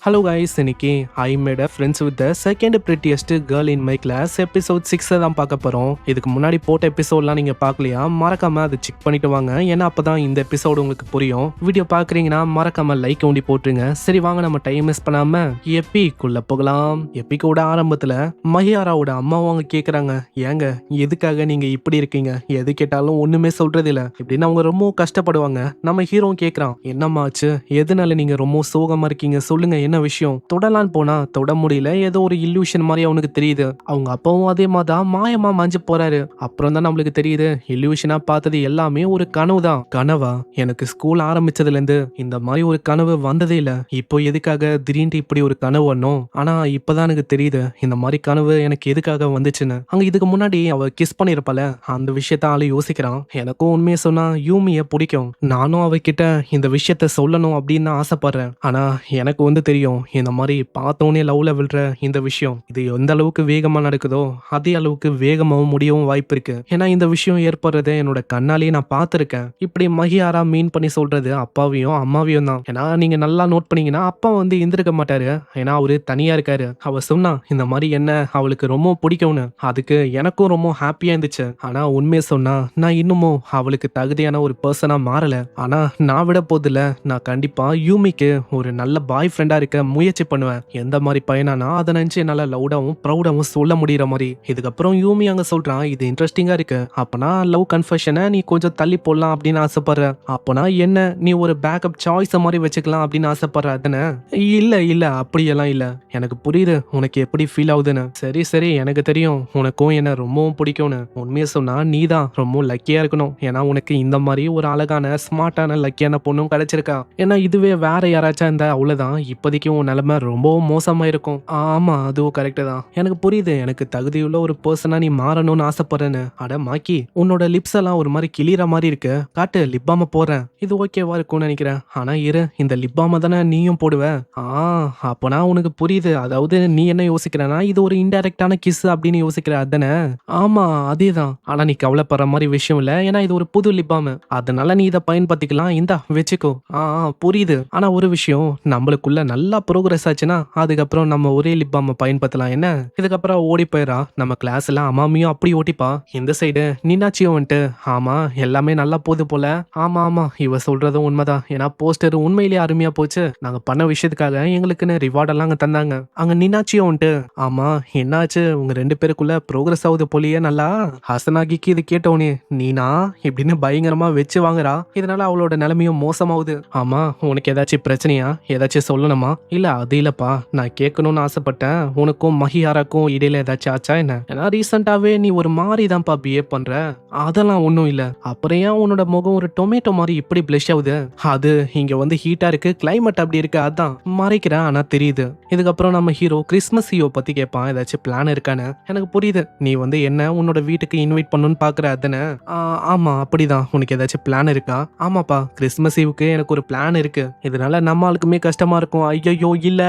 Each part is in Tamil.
ஹலோ கைஸ், இன்னைக்கு I made a friends with the second prettiest girl in my class episode 6 தான் பார்க்க போகிறோம். இதுக்கு முன்னாடி போட்ட எபிசோட்லாம் நீங்கள் பார்க்கலையா? மறக்காம அதை செக் பண்ணிட்டு வாங்க, ஏன்னா அப்போ தான் இந்த எபிசோடு உங்களுக்கு புரியும். வீடியோ பார்க்குறீங்கன்னா மறக்காம லைக் ஒண்டி போட்டுருங்க. சரி வாங்க, நம்ம டைம் மிஸ் பண்ணாம எப்பிக்குள்ள போகலாம். எப்பிக்கோட ஆரம்பத்தில் மஹியாராவோட அம்மாவும் அவங்க கேட்குறாங்க, ஏங்க எதுக்காக நீங்கள் இப்படி இருக்கீங்க, எது கேட்டாலும் ஒன்றுமே சொல்றது இல்லை இப்படின்னு அவங்க ரொம்ப கஷ்டப்படுவாங்க. நம்ம ஹீரோ கேட்குறான், என்னம்மா ஆச்சு, எதனால நீங்கள் ரொம்ப சோகமாக இருக்கீங்க, சொல்லுங்க என்ன விஷயம். தொடலான்னு போனா தொட முடியல, ஏதோ ஒரு இல்லூஷன் மாதிரி அவனுக்கு தெரியுது. அவங்க அப்பாவும் அதே மாதிரி தான் மாயமா மாஞ்சு போறாரு. அப்புறம் தான் நம்மளுக்கு தெரியுது, இல்லூஷனா பார்த்தது எல்லாமே ஒரு கனவு தான். கனவா? எனக்கு ஸ்கூல் ஆரம்பிச்சதுல இருந்து இந்த மாதிரி ஒரு கனவு வந்ததே இல்ல. இப்போ எதுக்காக திடீர்னு இப்படி ஒரு கனவு வரணும்? ஆனா இப்பதான் எனக்கு தெரியுது இந்த மாதிரி கனவு எனக்கு எதுக்காக வந்துச்சுன்னு. அங்க இதுக்கு முன்னாடி அவ கிஸ் பண்ணிருப்பால, அந்த விஷயத்த ஆளு யோசிக்கிறான். எனக்கும் உண்மையை சொன்னா யூமிய பிடிக்கும், நானும் அவகிட்ட இந்த விஷயத்த சொல்லணும் அப்படின்னு ஆசைப்படுறேன். ஆனா எனக்கு தெரியும், இந்த மாதிரி பார்த்தோன்னே லவ்ல விழுற இந்த விஷயம் இது எந்த அளவுக்கு வேகமா நடக்குதோ அதே அளவுக்கு வேகமாவும் முடியவும் வாய்ப்பு இருக்கு. ஏன்னா இந்த விஷயம் ஏற்படுறதை என்னோட கண்ணாலேயே நான் பார்த்திருக்கேன். இப்படி மஹியாரா மீன் பண்ணி சொல்றது அப்பாவையும் அம்மாவையும் தான். ஏன்னா நீங்க நல்லா நோட் பண்ணீங்கன்னா அப்பா இருந்திருக்க மாட்டாரு, ஏன்னா அவரு தனியா இருக்காரு. அவ சொன்னா இந்த மாதிரி என்ன அவளுக்கு ரொம்ப பிடிக்கும்னு. அதுக்கு எனக்கும் ரொம்ப ஹாப்பியா இருந்துச்சு. ஆனா உண்மையை சொன்னா நான் இன்னமும் அவளுக்கு தகுதியான ஒரு பர்சனா மாறல. ஆனா நான் விட போதில்ல, நான் கண்டிப்பா யூமிக்கு ஒரு நல்ல பாய் ஃப்ரெண்டா இருக்க முயற்சி பண்ணுவேன். எந்த மாதிரி பையனானா அதை நினைச்சு என்னால லவுடாவும் ப்ரௌடாவும் சொல்ல முடியற மாதிரி. இதுக்கப்புறம் யூமி அங்க சொல்றான், இது இன்ட்ரெஸ்டிங்கா இருக்கு, அப்பனா லவ் கன்ஃபெஷனை நீ கொஞ்சம் தள்ளி போடலாம் அப்படின்னு ஆசைப்படுற. அப்பனா என்ன, நீ ஒரு பேக்கப் சாய்ஸ் மாதிரி வச்சுக்கலாம் அப்படின்னு ஆசைப்படுற தானே? இல்ல இல்ல, அப்படியெல்லாம் இல்ல, எனக்கு புரியுது உனக்கு எப்படி ஃபீல் ஆகுதுன்னு. சரி சரி, எனக்கு தெரியும் உனக்கும் என்ன ரொம்பவும் பிடிக்கும்னு. உண்மையை சொன்னா நீ தான் ரொம்ப லக்கியா இருக்கணும், ஏன்னா உனக்கு இந்த மாதிரி ஒரு அழகான ஸ்மார்ட்டான லக்கியான பொண்ணும் கிடைச்சிருக்கா. ஏன்னா இதுவே வேற யாராச்சும் இருந்தா அவ்வளவுதான், இப்போதைக்கு உன் நிலைமை ரொம்பவும் மோசமா இருக்கும். ஆமா அதுவும் கரெக்டு தான், எனக்கு புரியுது, எனக்கு தகுதியுள்ள ஒரு பர்சனா நீ மாறணும்னு ஆசைப்படுறேன்னு. அட மாக்கி, உன்னோட லிப்ஸ் எல்லாம் ஒரு மாதிரி கிளியற மாதிரி இருக்கு, காட்டு லிப் பாம போறேன், இது ஓகேவா இருக்கும்னு நினைக்கிறேன். ஆனா இரு, இந்த லிப் பாம தானே நீயும் போடுவ? அப்பனா உனக்கு புரியுது, அதாவது நீ என்ன யோசிக்கிறனா இது ஒரு இன்டைரக்டான கிஸ் அப்படின்னு யோசிக்கிற அதானே? ஆமா அதேதான், ஆனா நீ கவலைப்படுற மாதிரி விஷயம் இல்ல, ஏன்னா இது ஒரு புது லிப் பாம், அதனால நீ இதை பயன்படுத்திக்கலாம், இந்தா வச்சுக்கோ. புரியுது, ஆனா ஒரு விஷயம், நம்மளுக்குள்ள நல்லா ப்ரோக்ரஸ் ஆச்சுன்னா அதுக்கப்புறம் நம்ம ஒரே லிப் பாம் பயன்படுத்தலாம் என்ன. இதுக்கப்புறம் ஓடி போயிடா. நம்ம கிளாஸ்ல அம்மாமியும் அப்படி ஓட்டிப்பா, இந்த சைடு நின்னாச்சியும் ஆமா எல்லாமே நல்லா போகுது போல. ஆமா ஆமா, இவ சொல்றதும் உண்மைதான், ஏன்னா போஸ்டர் உண்மையிலேயே அருமையா போச்சு, நாங்க பண்ண விஷயத்துக்காக எங்களுக்குன்னு ரிவார்ட் எல்லாம் அங்க தந்தாங்க. அங்க நின்னாச்சியும் ஆமா என்னாச்சு, உங்க ரெண்டு பேருக்குள்ள ப்ரோக்ரஸ் ஆகுது போலியே நல்லா. ஹசனாகிக்கு இது கேட்டோனே நீனா இப்படின்னு பயங்கரமா வச்சு வாங்குறா, இதனால அவளோட நிலைமையும் மோசமாகுது. ஆமா உனக்கு ஏதாச்சும் பிரச்சனையா, ஏதாச்சும் சொல்லணுமா? இல்ல அது இல்லப்பா, நான் கேட்கணும்னு ஆசைப்பட்டேன், உனக்கும் மஹியாராக்கும் இடையில ஏதாச்சும் ஆச்சா என்ன? ஏன்னா ரீசெண்டாவே நீ ஒரு மாதிரி தான்ப்பா பிஹேவ் பண்ற. அதெல்லாம் ஒன்றும் இல்ல, அப்புறம் ஏன் உன்னோட முகம் ஒரு டொமேட்டோ மாதிரி இப்படி பிளஷ் ஆகுது? அது இங்க ஹீட்டா இருக்கு, கிளைமேட் அப்படி இருக்கு, அதான் மறைக்கிறேன், ஆனா தெரியுது. இதுக்கப்புறம் நம்ம ஹீரோ கிறிஸ்மஸ் ஈவ் பத்தி கேட்பான், ஏதாச்சும் பிளான் இருக்கான்னு. எனக்கு புரியுது, நீ என்ன உன்னோட வீட்டுக்கு இன்வைட் பண்ணணும்னு பாக்குற அதானே? ஆமா அப்படிதான், உனக்கு ஏதாச்சும் பிளான் இருக்கா? ஆமாப்பா, கிறிஸ்மஸ் ஈவுக்கு எனக்கு ஒரு பிளான் இருக்கு, இதனால நம்ம ஆளுக்குமே கஷ்டமா இருக்கும். ஐயோ இல்ல.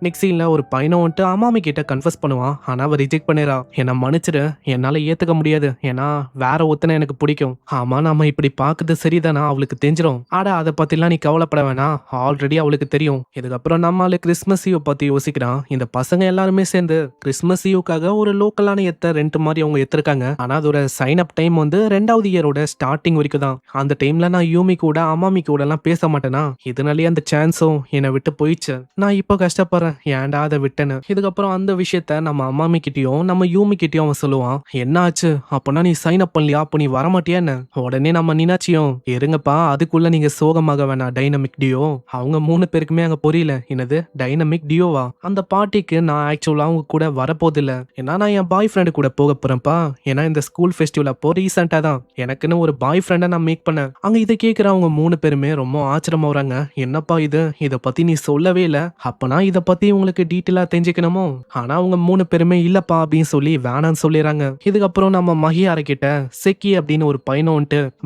நெக்ஸ்ட் சீன்ல ஒரு பையனை அம்மாமி கிட்ட கன்ஃபஸ் பண்ணுவான், ஆனா அவ ரிஜெக்ட் பண்ணிரா. என்ன மன்னிச்சிரு, என்னால ஏத்துக்க முடியாது, ஏன்னா வேற ஒருத்தனை எனக்கு பிடிக்கும். ஆமா நாம இப்படி பாக்குது சரிதானா, அவளுக்கு தெரிஞ்சிடும். ஆடா அதை பத்திலாம் நீ கவலைப்பட வேணாம், ஆல்ரெடி அவளுக்கு தெரியும். இதுக்கப்புறம் நம்மளால கிறிஸ்மஸ் ஈவ் பத்தி யோசிக்கிறான். இந்த பசங்க எல்லாருமே சேர்ந்து கிறிஸ்மஸ் ஈவுக்காக ஒரு லோக்கலான ரெண்ட் மாதிரி அவங்க எடுத்திருக்காங்க. ஆனா அதோட சைன் அப் டைம் 2வது இயரோட ஸ்டார்டிங் வரைக்கும் தான். அந்த டைம்ல நான் யூமி கூட அம்மாமி கூட எல்லாம் பேச மாட்டேனா, இதனாலேயே அந்த சான்ஸும் என்னை விட்டு போயிடுச்சு. நான் இப்போ கஷ்டப்படுறேன், ஏன்டா அதை விட்டேன்னு. இதுக்கப்புறம் அந்த விஷயத்த நம்ம அம்மாமி கிட்டயும் நம்ம யூமி கிட்டயும் அவன் சொல்லுவான். என்ன ஆச்சு, அப்பனா நீ சைன் அப் பண்ணலையா, அப்போ நீ வரமாட்டியா என்ன? உடனே நம்ம நினாச்சியும், இருங்கப்பா அதுக்குள்ள நீங்க சோகமாக வேணாம் டைனமிக் டியோ. அவங்க 3 பேருக்குமே அங்க புரியல, என்னது டைனமிக் டியோவா? அந்த பார்ட்டிக்கு நான் ஆக்சுவலா அவங்க கூட வரப்போதில்ல, ஏன்னா நான் என் பாய் ஃப்ரெண்டு கூட போக போறேன்ப்பா. ஏன்னா இந்த ஸ்கூல் ஃபெஸ்டிவல் அப்போ ரீசெண்டா தான் எனக்குன்னு ஒரு பாய் ஃப்ரெண்டை நான் மேக் பண்ணேன். அங்க இதை கேட்கிற அவங்க 3 பேருமே ரொம்ப ஆச்சரியமாகறாங்க. என்னப்பா இது, இதை பத்தி நீ சொல்லவே இல்லை, அப்பனா இதை பத்தி உங்களுக்கு டீட்டெயிலா தெரிஞ்சுக்கணுமோ? ஆனா அவங்க 3 பேருமே இல்லப்பா அப்படின்னு சொல்லி வேணான்னு சொல்லிடுறாங்க. இதுக்கப்புறம் நம்ம மஹியாரா கிட்ட செக்கி அப்படின்னு ஒரு பையனும்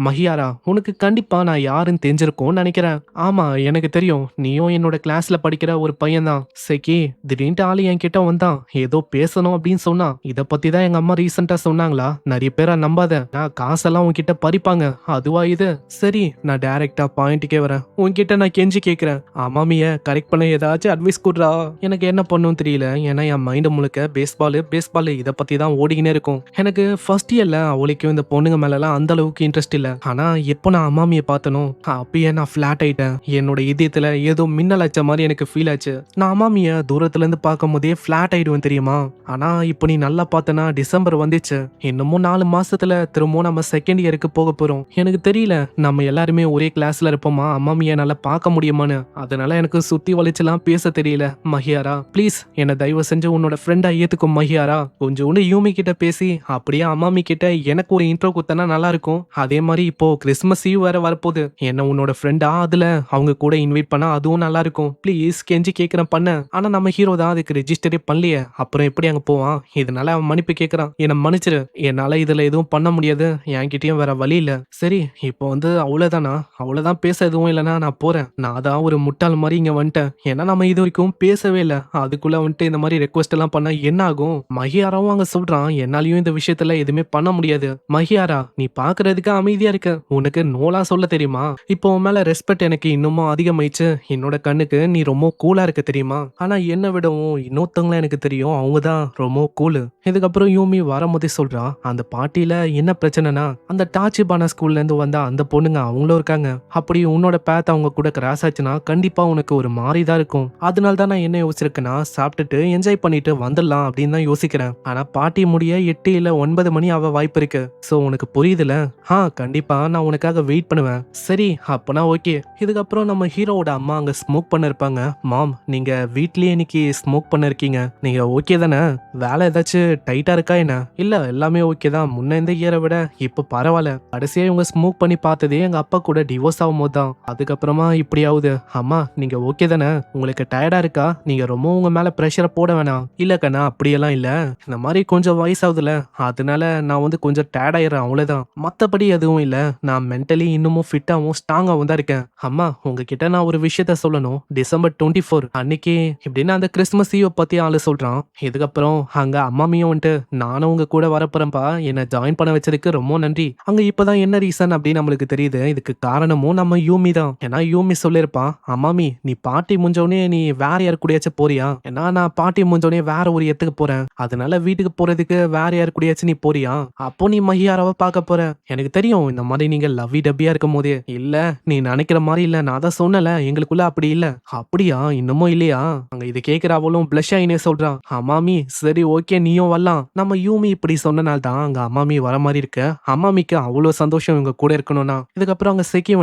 மஹியாரா உனக்கு கண்டிப்பா நான் யாருன்னு தெரிஞ்சிருக்கோன்னு நினைக்கிறேன். ஆமா எனக்கு தெரியும், நீயும் என்னோட கிளாஸ்ல படிக்கிற ஒரு பையன் தான். செக்கி, திடீர்னு ஆளு என்கிட்ட வந்தான், ஏதோ பேசணும் அப்படின்னு சொன்னா. இதை பத்தி தான் எங்க அம்மா ரீசெண்டா சொன்னாங்களா, நிறைய பேரை நம்பாத, நான் காசெல்லாம் உன்கிட்ட பறிப்பாங்க, அதுவா இது? சரி நான் டைரக்டா பாயிண்ட்டுக்கே வரேன், உன்கிட்ட நான் கெஞ்சி கேட்கிறேன், அம்மாமிய கரெக்ட் பிரேக் பண்ண ஏதாச்சும் அட்வைஸ் குடுறா. எனக்கு என்ன பண்ணணும்னு தெரியல. ஏன்னா என் மைண்ட் முழுக்க பேஸ்பால் இத பத்தி தான் ஓடிக்கினே இருக்கும். எனக்கு ஃபர்ஸ்ட் இயர்ல அவளுக்கும் இந்த பொண்ணுங்க மேலலாம் அந்த அளவுக்கு இன்ட்ரெஸ்ட் இல்ல. ஆனா எப்போ நான் அம்மாமிய பார்த்தனோ அப்பயே நான் ஃபிளாட் ஆயிட்டேன். என்னோட இதயத்துல ஏதோ மின்னல் அடிச்ச மாதிரி எனக்கு ஃபீல் ஆச்சு. நான் அம்மாமிய தூரத்துல இருந்து பார்க்கும்போதே ஃபிளாட் ஆயிடுவேன் தெரியுமா. ஆனா இப்போ நீ நல்லா பார்த்தனா டிசம்பர் வந்துச்சு. இன்னமும் 4 மாசத்துல திரும்பவும் நம்ம செகண்ட் இயருக்கு போக போறோம். எனக்கு தெரியல நம்ம எல்லாருமே ஒரே கிளாஸ்ல இருப்போமா அம்மாமிய நல்லா பார்க்க முடியுமான்னு. அதனால எனக்கு சுத்தி வளைச்செல்லாம் பேச தெரியல. மஹியாரா ப்ளீஸ் என்ன தயவு செஞ்சு உன்னோட ஃப்ரெண்டா ஏத்துக்கும் மஹியாரா. கொஞ்சோண்டு யூமி கிட்ட பேசி அப்படியே அம்மாமி கிட்ட எனக்கு ஒரு இன்ட்ரோ குத்தனா நல்லா இருக்கும். அதே மாதிரி இப்போ கிறிஸ்மஸ் ஈவ் வேற வரப்போகுது. என்ன உன்னோட ஃப்ரெண்டா அதுல அவங்க கூட இன்வைட் பண்ணா அதுவும் நல்லா இருக்கும். ப்ளீஸ் கெஞ்சி கேக்குறேன் பண்ண. ஆனா நம்ம ஹீரோ தான் அதுக்கு ரெஜிஸ்டரே பண்ணலையே. அப்புறம் எப்படி அங்க போவான். இதனால அவன் மன்னிப்பு கேக்குறான். என்ன மன்னிச்சிரு. என்னால இதுல எதுவும் பண்ண முடியாது. என்கிட்டயும் வேற வழி இல்ல. சரி இப்போ அவ்வளவுதானா. அவ்வளவுதான் பேச எதுவும் இல்லைன்னா நான் போறேன். நான் தான் ஒரு முட்டாள் மாதிரி இங்க வந்துட்டேன். ஏன்னா நம்ம இது வரைக்கும் பேசவே இல்ல. அதுக்குள்ள இந்த மாதிரி ரெக்வஸ்ட் எல்லாம் பண்ணா என்ன ஆகும். மஹியாராவும் அங்க சொல்றான் என்னாலயும் இந்த விஷயத்துல எதுவுமே பண்ண முடியாது. மஹியாரா நீ பாக்குறதுக்கு அமைதியா இருக்க. உனக்கு நோலா சொல்ல தெரியுமா. இப்போ உன் மேல ரெஸ்பெக்ட் எனக்கு இன்னமும் அதிகமாயிடுச்சு. என்னோட கண்ணுக்கு நீ ரொம்ப கூலா இருக்க தெரியுமா. ஆனா என்ன விடவும் இன்னொருத்தவங்கள எனக்கு தெரியும். அவங்கதான் ரொம்ப கூலு. இதுக்கப்புறம் யூமி வரும்போதே சொல்றா அந்த பார்ட்டியில என்ன பிரச்சனைனா அந்த டாச்சிபானா ஸ்கூல்ல இருந்து வந்தா அந்த பொண்ணுங்க அவங்களும் இருக்காங்க. அப்படி உன்னோட பேத் அவங்க கூட கிராஸ் ஆச்சுன்னா கண்டிப்பா உனக்கு ஒரு மாதிரிதான் இருக்கும். அதனால தான் நான் என்ன யோசிச்சிருக்கேன்னா சாப்பிட்டுட்டு என்ஜாய் பண்ணிட்டு வந்துடலாம் அப்படின்னு தான் யோசிக்கிறேன். ஆனா பார்ட்டி முடிய 8 இல்ல 9 மணி ஆக வாய்ப்பு இருக்கு. சோ உனக்கு புரியுதுல. கண்டிப்பா நான் உனக்காக வெயிட் பண்ணுவேன். சரி அப்பனா ஓகே. இதுக்கப்புறம் நம்ம ஹீரோவோட அம்மா அங்க ஸ்மோக் பண்ண இருப்பாங்க. மாம் நீங்க வீட்லயே இன்னைக்கு ஸ்மோக் பண்ண இருக்கீங்க. நீங்க ஓகே தானே. வேலை ஏதாச்சும் டைட்டா இருக்கா என்ன. இல்ல எல்லாமே ஓகே தான். முன்ன இந்த இயரை விட இப்ப பரவாயில்ல. கடைசியா இவங்க ஸ்மோக் பண்ணி பார்த்ததே எங்க அப்பா கூட டிவோர்ஸ் ஆகும் போது தான். அதுக்கப்புறமா இப்படி ஆகுது. அம்மா நீங்க ஓகே தானே. உங்களுக்கு டயர்டா இருக்கா. நீங்க ரொம்ப உங்க மேல பிரஷரை போட வேணாம். இல்ல கண்ணா அப்படியெல்லாம் இல்ல. இந்த மாதிரி கொஞ்சம் வயசாகுதுல அதனால நான் கொஞ்சம் டயர்ட் ஆயிடுறேன் அவ்வளவுதான். மத்தபடி எதுவும் இல்ல. நான் மென்டலி இன்னமும் ஃபிட்டாவும் ஸ்ட்ராங்காவும் தான் இருக்கேன். அம்மா உங்ககிட்ட நான் ஒரு விஷயத்த சொல்லணும். டிசம்பர் 24 அன்னைக்கு இப்படின்னு அந்த கிறிஸ்துமஸ் ஈவ் பத்தி ஆளு சொல்றான். இதுக்கப்புறம் அங்க அம்மாமியும் நானும் உங்க கூட வரப்போறேன்ப்பா. என்ன ஜாயின் பண்ண வச்சதுக்கு ரொம்ப நன்றி. அங்க இப்பதான் என்ன ரீசன் அப்படின்னு நம்மளுக்கு தெரியுது. இதுக்கு காரணமும் நம்ம யூமி தான். ஏன்னா யூமி சொல்லிருப்பான் அம்மாமி நீ பார்ட்டி முடிஞ்சோடனே நீ வேற யாரு கூடயாச்சும் போறியா. ஏன்னா நான் பார்ட்டி முடிஞ்சோடனே வேற ஒரு இடத்துக்கு போறேன். அதனால வீட்டுக்கு போறதுக்கு வேற யாரு கூடயாச்சும் நீ போறியா. அப்போ நீ மஹியாராவை பார்க்க போற. எனக்கு தெரியும் இந்த மாதிரி நீங்க லவ்வி டப்பியா இருக்கும் போதே. இல்ல நீ நினைக்கிற மாதிரி இல்ல. நான் தான் சொன்னல எங்களுக்குள்ள அப்படி இல்ல. அப்படியா இன்னமும் இல்லையா. அங்க இது கேக்குற அவளும் பிளஷ் ஆயினே சொல்றான். அம்மாமி சரி ஓகே நீயும் வரலாம். நம்ம யூமி இப்படி சொன்னனால தான் அங்க அம்மாமி வர மாதிரி இருக்கு. அம்மாமிக்கு அவ்வளவு சந்தோஷம் இவங்க கூட இருக்கணும்னா. இதுக்கப்புறம் அங்க செக்கி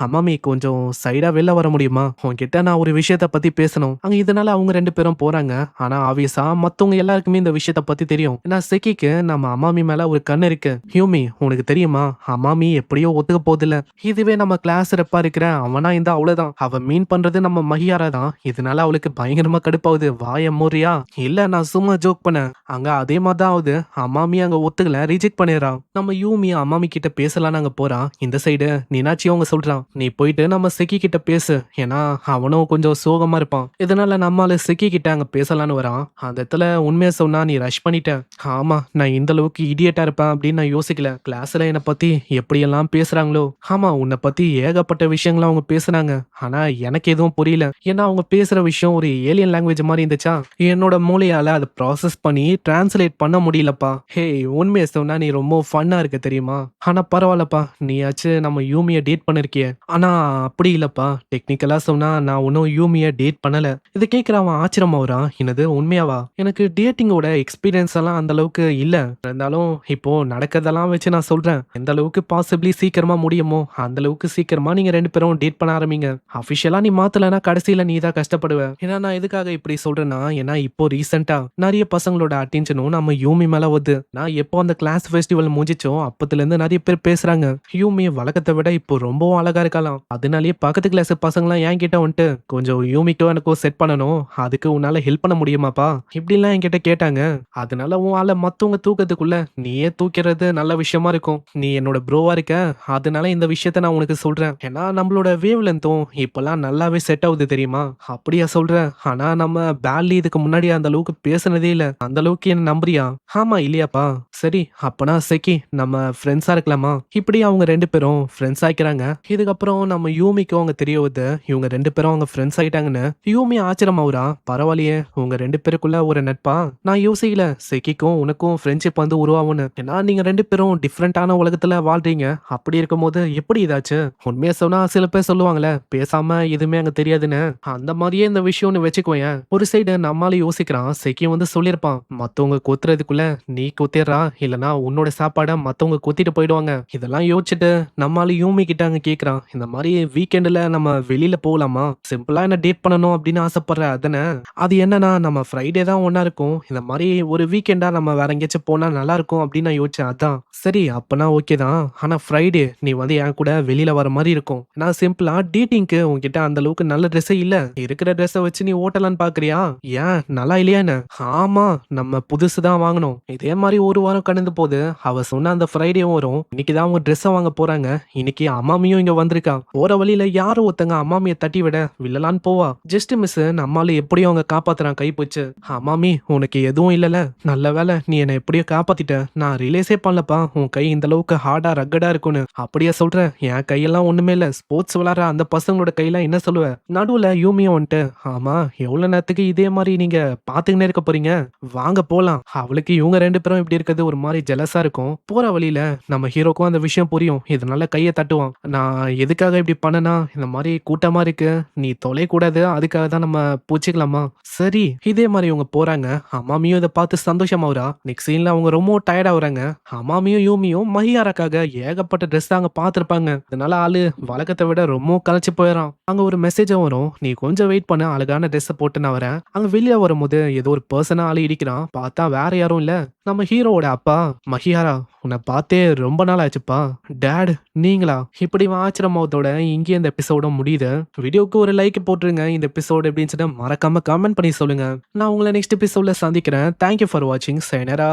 அம்மாமி கொஞ்சம் சைடா வெளில வர முடியுமா. உன்கிட்ட நான் ஒரு விஷயத்த பத்தி பேசணும். அங்க இதனால அவங்க 2 பேரும் போறாங்க. ஆனா ஆப்வியஸா மத்தவங்க எல்லாருக்குமே இந்த விஷயத்த பத்தி தெரியும். ஏன்னா செக்கிக்கு நம்ம அம்மாமி மேல ஒரு கண்ணு இருக்கு. யூமி உனக்கு தெரியுமா அம்மாமி எப்படியோ ஒத்துக்க போதில்ல. இதுவே நம்ம கிளாஸ் ரெப்பா இருக்கிற அவனா இந்த அவ்வளவுதான். அவ மீன் பண்றது நம்ம மஹியாரா தான். இதனால அவளுக்கு பயங்கரமா கடுப்பாகுது. வாய மூறியா. இல்ல நான் சும்மா ஜோக் பண்ணேன். அங்க அதே மாதிரி தான் ஆகுது. அம்மாமி அங்க ஒத்துக்கல ரிஜெக்ட் பண்ணிடுறான். நம்ம யூமி அம்மாமி கிட்ட பேசலாம் அங்க போறான். இந்த சைடு நீனாச்சி அவங்க சொல்றான் நீ போயிட்டு நம்ம செக்கி கிட்ட பேசு. ஏன்னா அவனும் கொஞ்சம் சோகமா இருப்பான். இதனால நம்மால செக்கி கிட்ட அங்க பேசலான்னு வரான். அந்த இடத்துல உண்மையை சொன்னா நீ ரஷ் பண்ணிட்ட. ஆமா நான் இந்த அளவுக்கு இடியட்டா இருப்பேன் அப்படின்னு நான் யோசிக்கல. கிளாஸ்ல என்னை பத்தி எப்படியெல்லாம் பேசுறாங்களோ. ஆமா உன்னை பத்தி ஏகப்பட்ட விஷயங்களை அவங்க பேசுனாங்க. ஆனா எனக்கு எதுவும் புரியல. ஏன்னா அவங்க பேசுற விஷயம் ஒரு ஏலியன் லாங்குவேஜ் மாதிரி இருந்துச்சா. என்னோட மூளையால அதை ப்ராசஸ் பண்ணி டிரான்ஸ்லேட் பண்ண முடியலப்பா. ஹே உண்மையை சொன்னா நீ ரொம்ப ஃபன்னா இருக்க தெரியுமா. ஆனா பரவாயில்லப்பா நீயாச்சு நம்ம யூமிய டேட் பண்ணிருக்கிய. ஆனா அப்படி இல்லப்பா. டெக்னிக்கலா சொன்னா நான் ஒன்னும் யூமிய டேட் பண்ணல. இதை கேட்கிற அவன் ஆச்சரியமா வரான். என்னது உண்மையாவா. எனக்கு டேட்டிங்கோட எக்ஸ்பீரியன்ஸ் எல்லாம் அந்த அளவுக்கு இல்ல. இருந்தாலும் இப்போ நடக்கிறதெல்லாம் வச்சு நான் சொல்றேன். எந்த அளவுக்கு பாசிபிளி சீக்கிரமா முடியுமோ அந்த அளவுக்கு சீக்கிரமா நீங்க 2 பேரும் டேட் பண்ண ஆரம்பிங்க. அபிஷியலா நீ மாத்தலனா கடைசியில நீ தான் கஷ்டப்படுவ. ஏன்னா நான் எதுக்காக இப்படி சொல்றேன்னா ஏன்னா இப்போ ரீசெண்டா நிறைய பசங்களோட அட்டென்ஷனும் நம்ம யூமி மேல வருது. நான் எப்போ அந்த கிளாஸ் ஃபெஸ்டிவல் முடிஞ்சிச்சோ அப்பத்துல இருந்து நிறைய பேர் பேசுறாங்க. யூமி வழக்கத்தை விட இப்போ ரொம்பவும் அழகா இருக்கலாம். அதனாலேயே பக்கத்து கிளாஸ் பசங்களாம் என் கிட்ட கொஞ்சம் யூமிக்கோ எனக்கோ செட் பண்ணணும். அதுக்கு உன்னால ஹெல்ப் பண்ண முடியுமாப்பா இப்படிலாம் என்கிட்ட கேட்டாங்க. அதனால உன் ஆள மத்தவங்க தூக்கத்துக்குள்ள நீயே தூக்கிறது நல்ல விஷயமா இருக்கும். நீ என்னோட ப்ரோவா இருக்க. அதனால இந்த விஷயத்த நான் உனக்கு சொல்றேன். ஏன்னா நம்மளோட வேவ் லென்த்தும் இப்பெல்லாம் நல்லாவே செட் ஆகுது தெரியுமா. அப்படியா சொல்ற. ஆனா நம்ம பேட்லி இதுக்கு முன்னாடி அந்த அளவுக்கு பேசுனதே இல்ல. அந்த அளவுக்கு என்ன நம்புறியா. ஆமா இல்லையாப்பா. சரி அப்பனா செக்கி நம்ம ஃப்ரெண்ட்ஸா இருக்கலாமா. இப்படி அவங்க 2 பேரும் ஃப்ரெண்ட்ஸ் ஆக்கிறாங்க. இதுக்கப்புறம் நம்ம யூமிக்கும் அவங்க தெரிய வருது இவங்க 2 பேரும் அவங்க ஃப்ரெண்ட்ஸ் ஃப்ரெண்ட்ஸ் ஆயிட்டாங்கன்னு யூமி ஆச்சரியமாவுறா. பரவாயில்லையே, உங்க 2 பேருக்குள்ள ஒரு நட்பா? நான் யோசிக்கல செக்கிக்கும் உனக்கும் ஃப்ரெண்ட்ஷிப் வந்து உருவாகும்னு. ஏன்னா நீங்க 2 பேரும் டிஃப்ரெண்டான உலகத்துல வாழ்றீங்க. அப்படி இருக்கும்போது எப்படி இதாச்சு? உண்மையா சொன்னா சில பேர் சொல்லுவாங்கல்ல, பேசாம எதுவுமே அங்க தெரியாதுன்னு. அந்த மாதிரியே இந்த விஷயம்னு வச்சுக்கோயேன். ஒரு சைடு நம்மால யோசிக்கிறான், செக்கி வந்து சொல்லியிருப்பான், மத்தவங்க கொத்துறதுக்குள்ள நீ கொத்திடுறா, இல்லனா உன்னோட சாப்பாட மத்தவங்க கொத்திட்டு போயிடுவாங்க. இதெல்லாம் யோசிச்சுட்டு நம்மால யூமி கிட்ட அங்க கேக்குறான், இந்த மாதிரி வீக்கெண்ட்ல நம்ம வெளியில போகலாமா? சிம்பிளா என்ன டேட் பண்ணணும் அப்படின்னு ஆசைப்படுற அதானே? அது என்னன்னா நம்ம ஃப்ரைடே தான் ஒண்ணா இருக்கும். இந்த மாதிரி ஒரு வீக்கெண்டா நம்ம வேற எங்கேயாச்சும் போனா நல்லா இருக்கும் அப்படின்னு நான் யோசிச்சேன். அதான் சரி அப்பனா ஓகே தான். ஆனா ஃப்ரைடே நீ வந்து என் கூட வெளியில வர மாதிரி இருக்கும். நான் சிம்பிளா டேட்டிங்க்கு உன்கிட்ட அந்த அளவுக்கு நல்ல ட்ரெஸ்ஸே இல்ல. இருக்கிற ட்ரெஸ்ஸை வச்சு நீ ஓட்டலான்னு பாக்குறியா? ஏன் நல்லா இல்லையா என்ன? ஆமா, நம்ம புதுசு தான் வாங்கணும். இதே மாதிரி ஒரு வாரம் கடந்து போது. அவ சொன்ன அந்த ஃப்ரைடேவும் வரும். இன்னைக்கு தான் அவங்க ட்ரெஸ்ஸை வாங்க போறாங்க. இன்னைக்கு அம்மாமியும் இங்க வந்திருக்கா. போற வழியில யாரோ ஒருத்தங்க அம்மாமியை தட்டி விட வில்லலான்னு போவா. ஜஸ்ட் மிஸ் நம்மால எப்படியும் அவங்க காப்பாத்துறான் கை போச்சு. அம்மாமி உனக்கு எதுவும் இல்லல, நல்ல வேலை நீ என்னை எப்படியோ காப்பாத்திட்ட. நான் ரியலைஸே பண்ணலப்பா உன் கை இந்த அளவுக்கு ஹார்டா ரக்கடா இருக்குன்னு. அப்படியே சொல்ற? என் கையெல்லாம் ஒண்ணுமே இல்ல. ஸ்போர்ட்ஸ் விளையாடுற அந்த பசங்களோட கையெல்லாம் என்ன சொல்லுவ? நடுவுல யூமியும் வந்துட்டு, ஆமா எவ்வளவு நேரத்துக்கு இதே மாதிரி நீங்க பாத்துக்கினே இருக்க போறீங்க? வாங்க போலாம். அவளுக்கு இவங்க 2 பேரும் இப்படி இருக்கிறது ஒரு மாதிரி ஜெலஸா இருக்கும். போற வழியில நம்ம ஹீரோக்கும் அந்த விஷயம் புரியும். இதனால கையை தட்டுவான். நான் எதுக்காக இப்படி பண்ணனா, இந்த மாதிரி கூட்டமா இருக்கு, நீ தொலைக்கூடாது, அதுக்காக தான் நம்ம பூச்சிக்கலாமா? சரி. இதே மாதிரி இவங்க போறாங்க. அம்மாமியும் இதை பார்த்து சந்தோஷமாவுறா. நெக்ஸ்ட் சீன்ல அவங்க ரொம்ப டயர்ட் ஆகுறாங்க. அம்மாமியும் யூமியும் மஹியாராக்காக ஏகப்பட்ட ட்ரெஸ் அங்க பார்த்திருப்பாங்க. அதனால ஆளு வழக்கத்தை விட ரொம்ப களைச்சு போயிடறான். அங்க ஒரு மெசேஜும் வரும், நீ கொஞ்சம் வெயிட் பண்ண, அழகான ட்ரெஸ் போட்டு நான் வரேன். அங்க வெளியே வரும்போது ஏதோ ஒரு பர்சனா ஆளு இடிக்கிறான். பார்த்தா வேற யாரும் இல்ல, நம்ம ஹீரோவோட அப்பா. மஹியாரா உன்னை பார்த்தே ரொம்ப நாள் ஆச்சுப்பா. டேட் நீங்களா? இப்படி ஆச்சரியமாவதோட இங்கே இந்த எபிசோட முடியுது. வீடியோக்கு ஒரு லைக் போட்டுருங்க. இந்த எபிசோட் எப்படின்னு சொல்லிட்டு மறக்காம கமெண்ட் பண்ணி சொல்லுங்க. நான் உங்களை நெக்ஸ்ட் எபிசோட்ல சந்திக்கிறேன். தேங்க்யூ ஃபார் வாட்சிங். சைனரா.